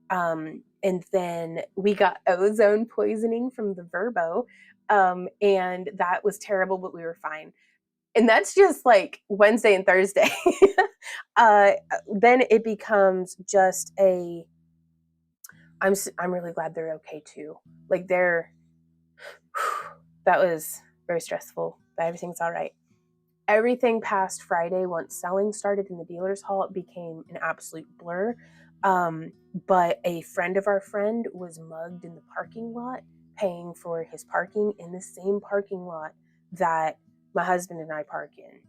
And then we got ozone poisoning from the Verbo, and that was terrible, but we were fine. And that's just like Wednesday and Thursday. Then it becomes just I'm really glad they're okay too. Like that was very stressful, but everything's all right. Everything past Friday, once selling started in the dealer's hall, it became an absolute blur. But a friend of our friend was mugged in the parking lot, paying for his parking in the same parking lot that my husband and I park in.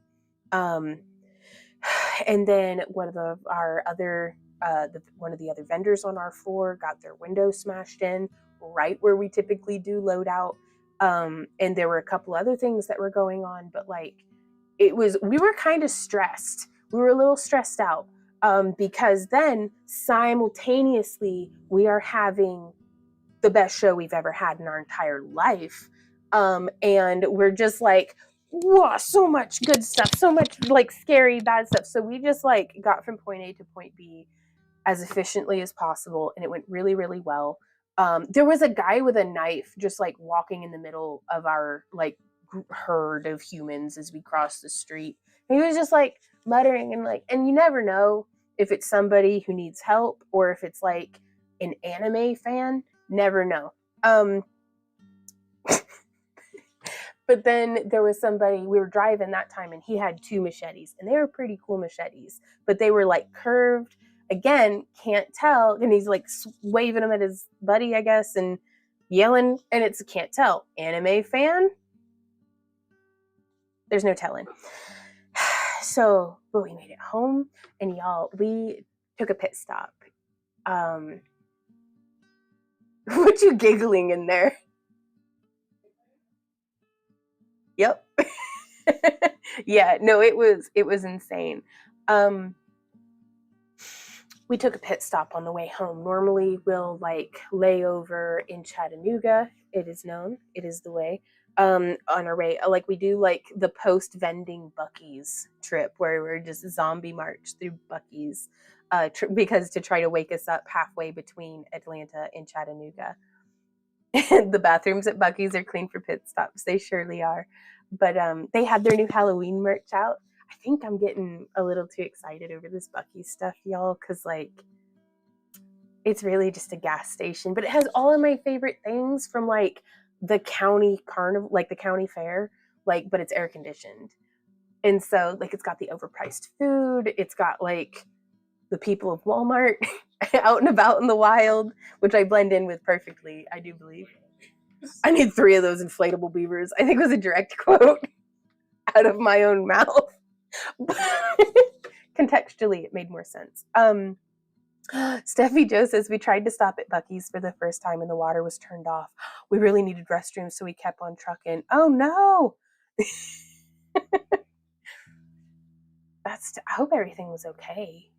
And then one of the other vendors on our floor got their window smashed in right where we typically do loadout. And there were a couple other things that were going on, but like we were kind of stressed. We were a little stressed out because then simultaneously we are having the best show we've ever had in our entire life. And we're just like, whoa, so much good stuff, so much like scary, bad stuff. So we just like got from point A to point B as efficiently as possible. And it went really, really well. There was a guy with a knife just like walking in the middle of our like herd of humans as we crossed the street. And he was just like muttering and you never know if it's somebody who needs help or if it's like an anime fan. Never know. But then there was somebody, we were driving that time and he had 2 machetes and they were pretty cool machetes, but they were like curved. Again, can't tell. And he's like waving them at his buddy, I guess, and yelling, and it's can't tell. Anime fan? There's no telling. So, but we made it home and y'all, we took a pit stop. What you giggling in there? Yep. Yeah, no, it was insane. We took a pit stop on the way home. Normally we'll like lay over in Chattanooga. It is known. It is the way. On our way, like we do like the post vending Buc-ee's trip where we're just zombie march through Buc-ee's because to try to wake us up halfway between Atlanta and Chattanooga. The bathrooms at Buc-ee's are clean for pit stops. They surely are. But they had their new Halloween merch out. I think I'm getting a little too excited over this Buc-ee's stuff, y'all, because like it's really just a gas station. But it has all of my favorite things from like the county carnival, like the county fair, like, but it's air conditioned. And so like it's got the overpriced food. It's got like the people of Walmart out and about in the wild, which I blend in with perfectly, I do believe. I need 3 of those inflatable beavers. I think it was a direct quote out of my own mouth. Contextually, it made more sense. Steffi Joe says, we tried to stop at Buc-ee's for the first time and the water was turned off. We really needed restrooms, so we kept on trucking. Oh, no. I hope everything was okay.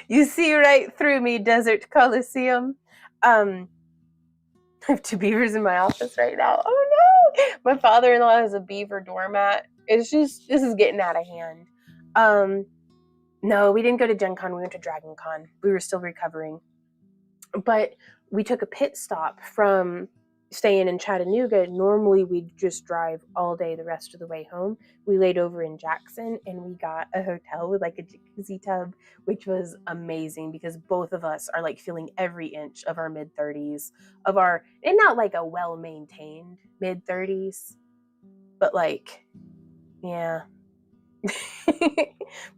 You see right through me, Desert Coliseum. I have 2 beavers in my office right now. Oh no! My father-in-law has a beaver doormat this is getting out of hand. No, we didn't go to Gen Con. We went to Dragon Con. We were still recovering. But we took a pit stop from staying in Chattanooga. Normally we'd just drive all day the rest of the way home. We laid over in Jackson and we got a hotel with like a jacuzzi tub, which was amazing because both of us are like feeling every inch of our mid-30s, of our, and not like a well-maintained mid-30s, but like, yeah.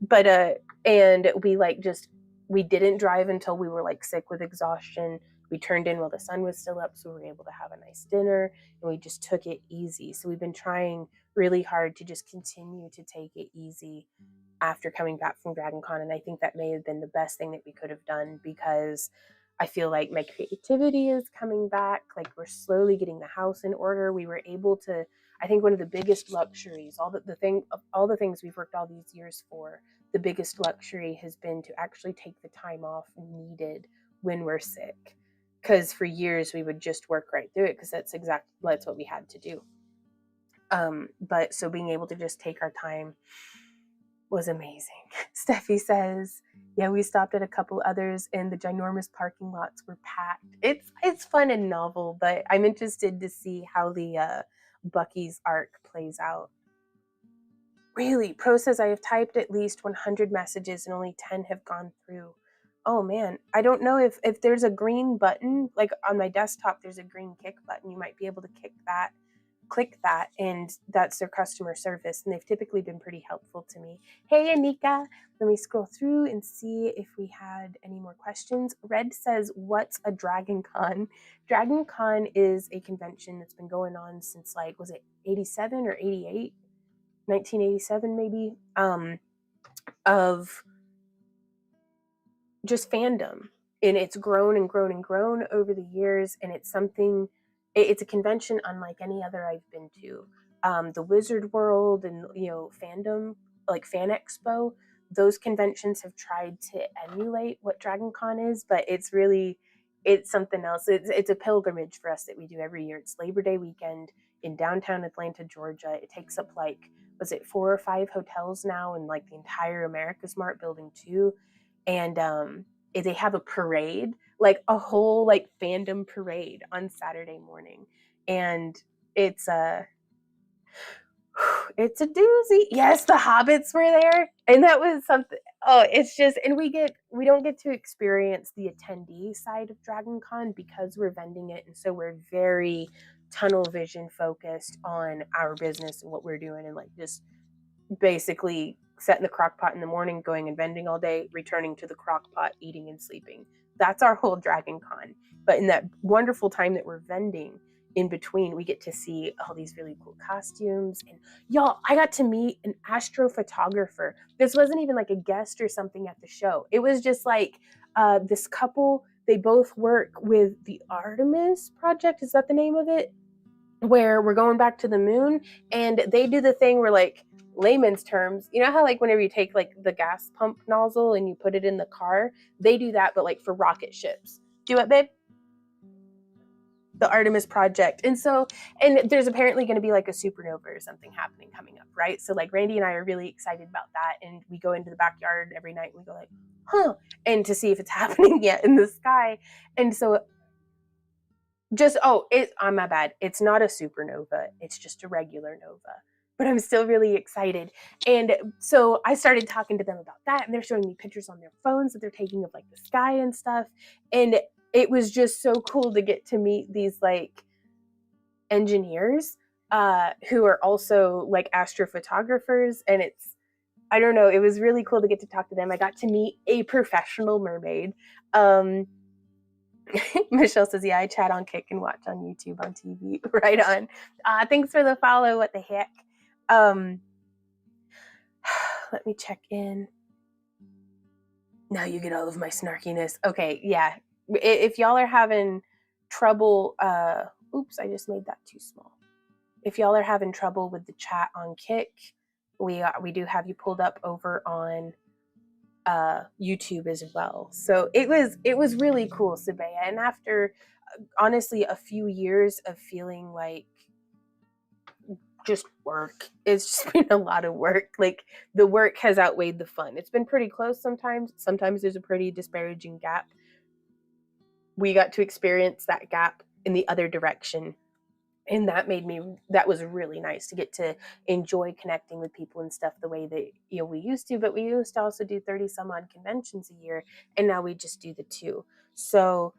But and we like just, we didn't drive until we were like sick with exhaustion. We turned in while the sun was still up, so we were able to have a nice dinner, and we just took it easy. So we've been trying really hard to just continue to take it easy after coming back from Dragon Con, and I think that may have been the best thing that we could have done, because I feel like my creativity is coming back. Like we're slowly getting the house in order. We were able to, I think one of the biggest luxuries, all the things we've worked all these years for, the biggest luxury has been to actually take the time off needed when we're sick. Because for years we would just work right through it because that's what we had to do. But so being able to just take our time was amazing. Steffi says, yeah, we stopped at a couple others and the ginormous parking lots were packed. It's fun and novel, but I'm interested to see how the Bucky's arc plays out. Really, Pro says I have typed at least 100 messages and only 10 have gone through. Oh man, I don't know if there's a green button, like on my desktop, there's a green kick button. You might be able to click that, and that's their customer service. And they've typically been pretty helpful to me. Hey, Anika, let me scroll through and see if we had any more questions. Red says, what's a Dragon Con? Dragon Con is a convention that's been going on since like, was it 87 or 88? 1987 maybe, of just fandom, and it's grown and grown and grown over the years, and it's a convention unlike any other I've been to. The Wizard World and fandom, like Fan Expo, those conventions have tried to emulate what Dragon Con is, but it's something else. It's a pilgrimage for us that we do every year. It's Labor Day weekend in downtown Atlanta, Georgia. It takes up like, was it 4 or 5 hotels now, and like the entire America's Mart building too. And they have a parade, like a whole like fandom parade on Saturday morning, and it's a doozy. Yes, the hobbits were there, and that was something. Oh, it's just, and we don't get to experience the attendee side of Dragon Con because we're vending it, and so we're very tunnel vision focused on our business and what we're doing, and like just basically setting the crock pot in the morning, going and vending all day, returning to the crock pot, eating and sleeping. That's our whole Dragon Con. But in that wonderful time that we're vending, in between, we get to see all these really cool costumes. And y'all, I got to meet an astrophotographer. This wasn't even like a guest or something at the show. It was just like this couple, they both work with the Artemis Project. Is that the name of it? Where we're going back to the moon, and they do the thing where, like, layman's terms, you know how like whenever you take like the gas pump nozzle and you put it in the car, they do that, but like for rocket ships. Do it, babe? The Artemis Project. And there's apparently going to be like a supernova or something happening coming up, right? So like Randy and I are really excited about that, and we go into the backyard every night and we go like, huh, and to see if it's happening yet in the sky. And so my bad. It's not a supernova. It's just a regular nova. But I'm still really excited. And so I started talking to them about that, and they're showing me pictures on their phones that they're taking of like the sky and stuff. And it was just so cool to get to meet these like engineers who are also like astrophotographers. And I don't know, it was really cool to get to talk to them. I got to meet a professional mermaid. Michelle says, yeah, I chat on Kick and watch on YouTube on TV. Right on. Thanks for the follow. What the heck? Let me check in. Now you get all of my snarkiness. Okay, yeah. If y'all are having trouble, oops, I just made that too small. If y'all are having trouble with the chat on Kick, we do have you pulled up over on YouTube as well. So it was really cool, Sabea. And after honestly a few years of feeling like just work. It's just been a lot of work. Like, the work has outweighed the fun. It's been pretty close sometimes. Sometimes there's a pretty disparaging gap. We got to experience that gap in the other direction. And that was really nice to get to enjoy connecting with people and stuff the way that, we used to. But we used to also do 30 some odd conventions a year, and now we just do the 2. So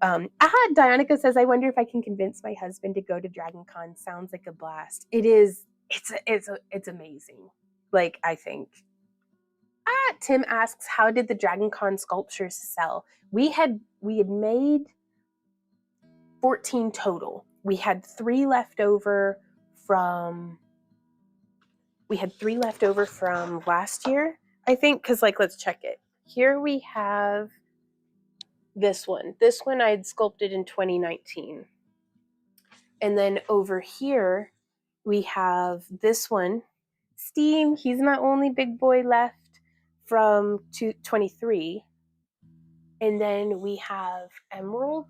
Dianica says, I wonder if I can convince my husband to go to Dragon Con. Sounds like a blast. It is. It's amazing. Like, I think. Tim asks, how did the Dragon Con sculptures sell? We had made 14 total. We had 3 left over from last year, I think, because, like, let's check it. Here we have this one. This one I'd sculpted in 2019. And then over here, we have this one. Steam, he's my only big boy left from 23. And then we have Emerald,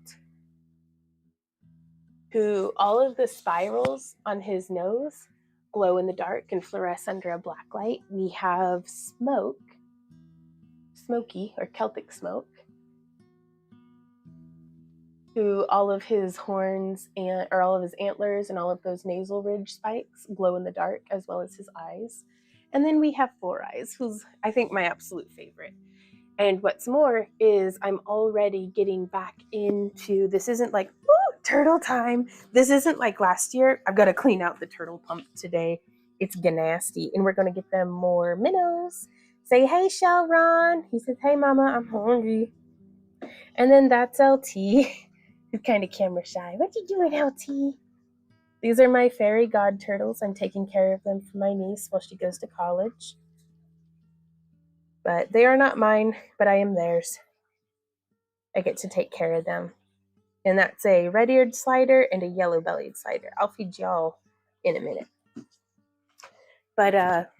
who all of the spirals on his nose glow in the dark and fluoresce under a black light. We have Smokey, or Celtic Smoke, who all of his horns or all of his antlers and all of those nasal ridge spikes glow in the dark, as well as his eyes. And then we have Four Eyes, who's, I think, my absolute favorite. And what's more is I'm already getting back into, this isn't like, turtle time. This isn't like last year. I've got to clean out the turtle pump today. It's nasty. And we're going to get them more minnows. Say, hey, Shelron. He says, hey, mama, I'm hungry. And then that's LT. He's kind of camera shy. What you doing, LT? These are my fairy god turtles. I'm taking care of them for my niece while she goes to college. But they are not mine, but I am theirs. I get to take care of them. And that's a red-eared slider and a yellow-bellied slider. I'll feed y'all in a minute. But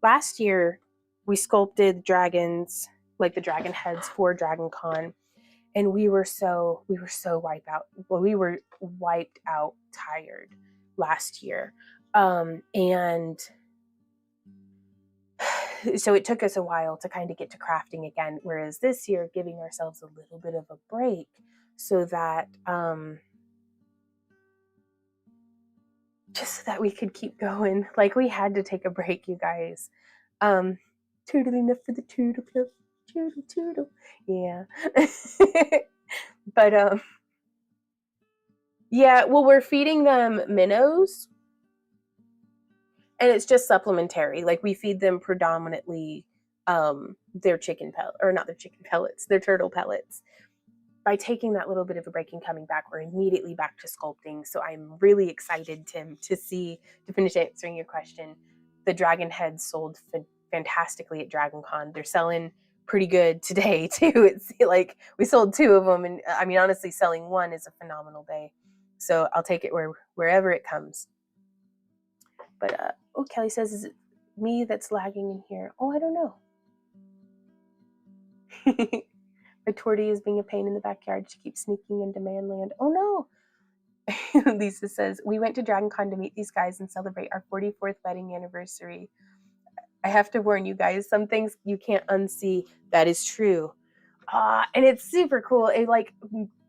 last year, we sculpted dragons, like the dragon heads for Dragon Con. And we were so wiped out. Well, we were wiped out tired last year. And so it took us a while to kind of get to crafting again. Whereas this year, giving ourselves a little bit of a break so that just so that we could keep going. Like, we had to take a break, you guys. Toodle enough for the Toodle Club. Toodle, toodle. Yeah. But, yeah, well, we're feeding them minnows. And it's just supplementary. Like, we feed them predominantly their chicken pellet, or not their chicken pellets, their turtle pellets. By taking that little bit of a break and coming back, we're immediately back to sculpting. So I'm really excited, Tim, to finish answering your question. The dragon heads sold fantastically at Dragon Con. They're selling pretty good today, too. It's like we sold 2 of them. And I mean, honestly, selling 1 is a phenomenal day. So I'll take it wherever it comes. But, Kelly says, is it me that's lagging in here? Oh, I don't know. My tortie is being a pain in the backyard. She keeps sneaking into Manland. Oh, no. Lisa says, we went to Dragon Con to meet these guys and celebrate our 44th wedding anniversary. I have to warn you guys, some things you can't unsee. That is true. And it's super cool. It, like,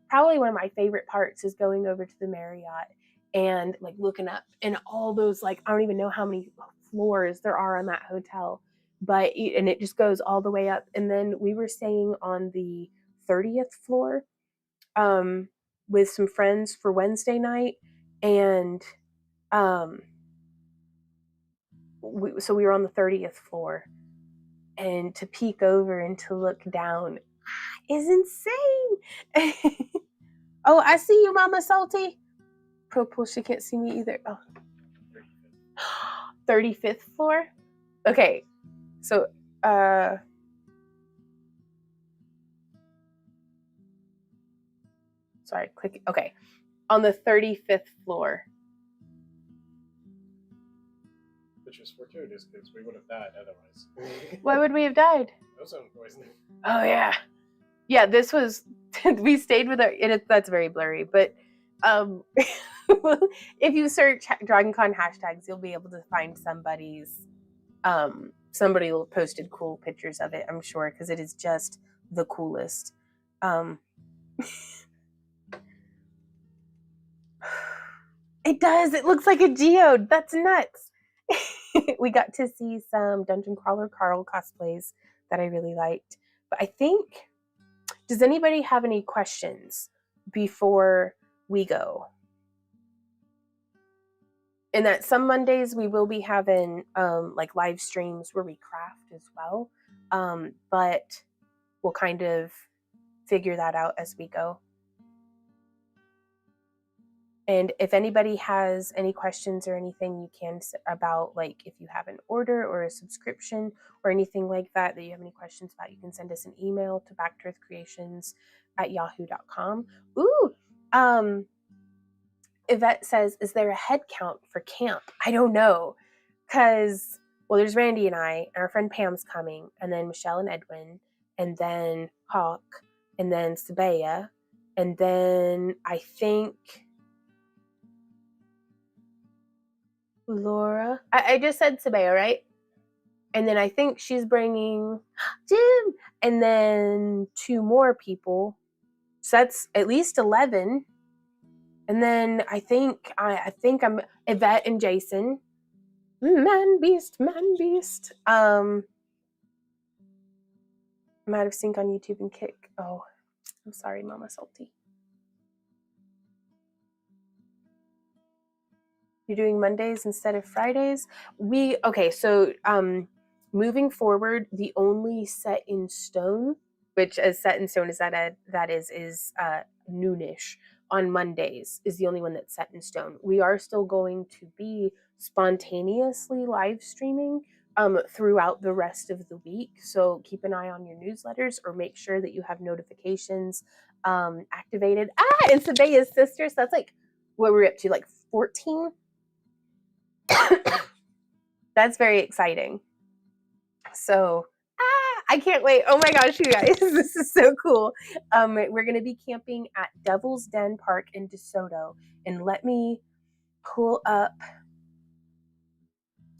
probably one of my favorite parts is going over to the Marriott and, like, looking up and all those, like, I don't even know how many floors there are on that hotel, and it just goes all the way up. And then we were staying on the 30th floor with some friends for Wednesday night, and so we were on the 30th floor, and to peek over and to look down is insane. Oh, I see you, Mama Salty. Propel, she can't see me either. Oh. 35th floor? Okay, so, sorry, click, okay. On the 35th floor. Which is fortuitous, because we would have died otherwise. Why would we have died? Ozone poisoning. Oh, yeah. Yeah, this was, we stayed with that's very blurry, but if you search DragonCon hashtags, you'll be able to find somebody's somebody posted cool pictures of it, I'm sure, because it is just the coolest. It does. It looks like a geode. That's nuts. We got to see some Dungeon Crawler Carl cosplays that I really liked. But I think, does anybody have any questions before we go? And that some Mondays we will be having like live streams where we craft as well. But we'll kind of figure that out as we go. And if anybody has any questions or anything you can about, like if you have an order or a subscription or anything like that you have any questions about, you can send us an email to backtoearthcreations@yahoo.com. Ooh, Yvette says, is there a head count for camp? I don't know, because, well, there's Randy and I, and our friend Pam's coming, and then Michelle and Edwin, and then Hawk, and then Sabaya, and then I think Laura. I just said Sabaya, right? And then I think she's bringing Jim, and then 2 more people. So that's at least 11. And then I think I'm Yvette and Jason. Man beast. I'm out of sync on YouTube and Kick. Oh, I'm sorry, Mama Salty. You're doing Mondays instead of Fridays? So moving forward, the only set in stone, which as set in stone as that is noonish on Mondays, is the only one that's set in stone. We are still going to be spontaneously live streaming throughout the rest of the week. So keep an eye on your newsletters, or make sure that you have notifications activated. And Sabaya's sister, so that's like what we're up to, like 14. That's very exciting. So I can't wait. Oh my gosh, you guys, this is so cool. We're going to be camping at Devil's Den Park in DeSoto. And let me pull up,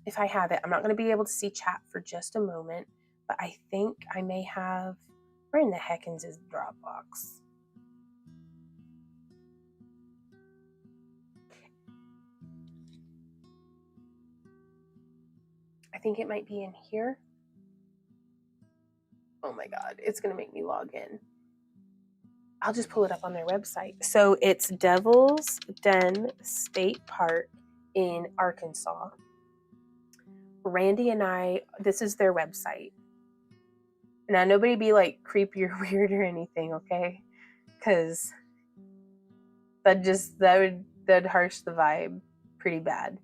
if I have it. I'm not going to be able to see chat for just a moment, but I think I may have, where in the heckins is Dropbox? I think it might be in here. Oh my God, it's going to make me log in. I'll just pull it up on their website. So it's Devil's Den State Park in Arkansas. Randy and I, this is their website. Now, nobody be like creepy or weird or anything, okay? Because that'd harsh the vibe pretty bad.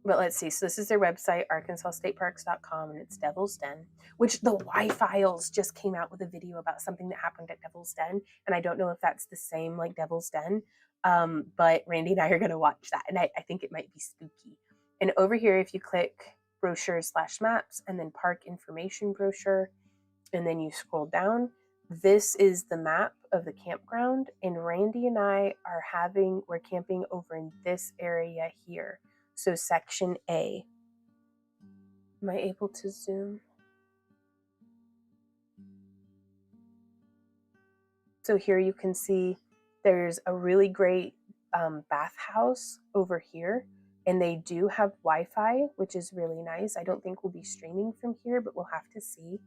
But let's see. So this is their website, arkansasstateparks.com, and it's Devil's Den, which the Y-Files just came out with a video about something that happened at Devil's Den, and I don't know if that's the same like Devil's Den, but Randy and I are going to watch that, and I think it might be spooky. And over here, if you click brochures/maps and then park information brochure, and then you scroll down, this is the map of the campground, and Randy and I we're camping over in this area here. So section A. Am I able to zoom? So here you can see there's a really great bathhouse over here, and they do have Wi-Fi, which is really nice. I don't think we'll be streaming from here, but we'll have to see.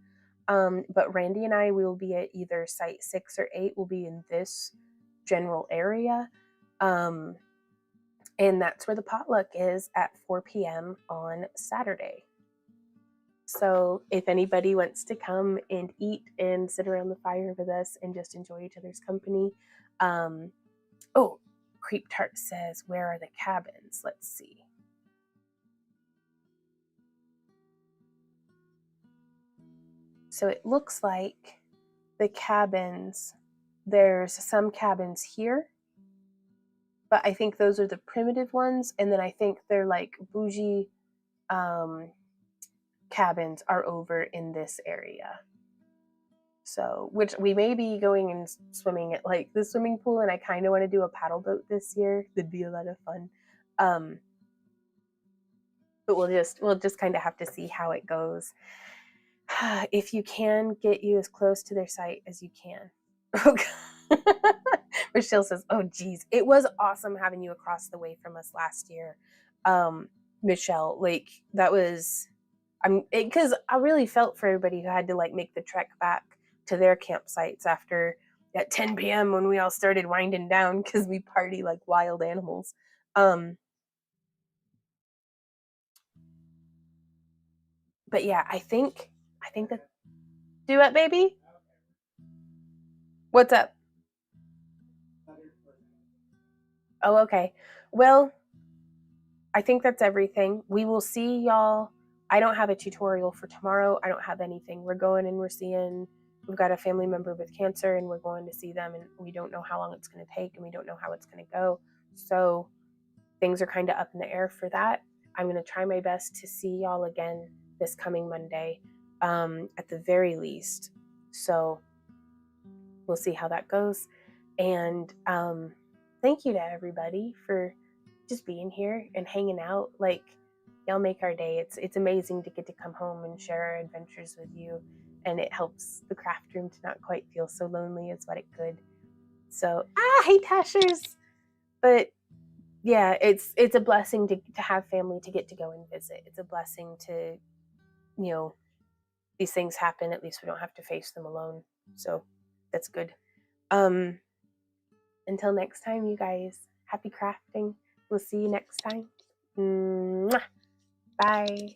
But Randy and I will be at either site 6 or 8. We'll be in this general area. And that's where the potluck is at 4 p.m. on Saturday. So if anybody wants to come and eat and sit around the fire with us and just enjoy each other's company. Creep Tart says, where are the cabins? Let's see. So it looks like the cabins, there's some cabins here, but I think those are the primitive ones. And then I think they're like bougie cabins are over in this area. So, which we may be going and swimming at like the swimming pool, and I kind of want to do a paddle boat this year. That'd be a lot of fun. But we'll just kind of have to see how it goes. If you can, get you as close to their site as you can. Michelle says, "Oh, geez, it was awesome having you across the way from us last year, Michelle. Like that was, because I really felt for everybody who had to like make the trek back to their campsites after at 10 p.m. when we all started winding down because we party like wild animals." But yeah, I think that do it, baby. What's up? Oh, okay. Well, I think that's everything. We will see y'all. I don't have a tutorial for tomorrow. I don't have anything. We're going and we've got a family member with cancer and we're going to see them and we don't know how long it's going to take and we don't know how it's going to go. So things are kind of up in the air for that. I'm going to try my best to see y'all again this coming Monday, at the very least. So we'll see how that goes. And thank you to everybody for just being here and hanging out. Like, y'all make our day. It's amazing to get to come home and share our adventures with you, and it helps the craft room to not quite feel so lonely as what it could. So hey Tashers. But yeah, it's a blessing to have family to get to go and visit. It's a blessing to, these things happen. At least we don't have to face them alone. So that's good. Until next time, you guys, happy crafting. We'll see you next time. Mwah. Bye.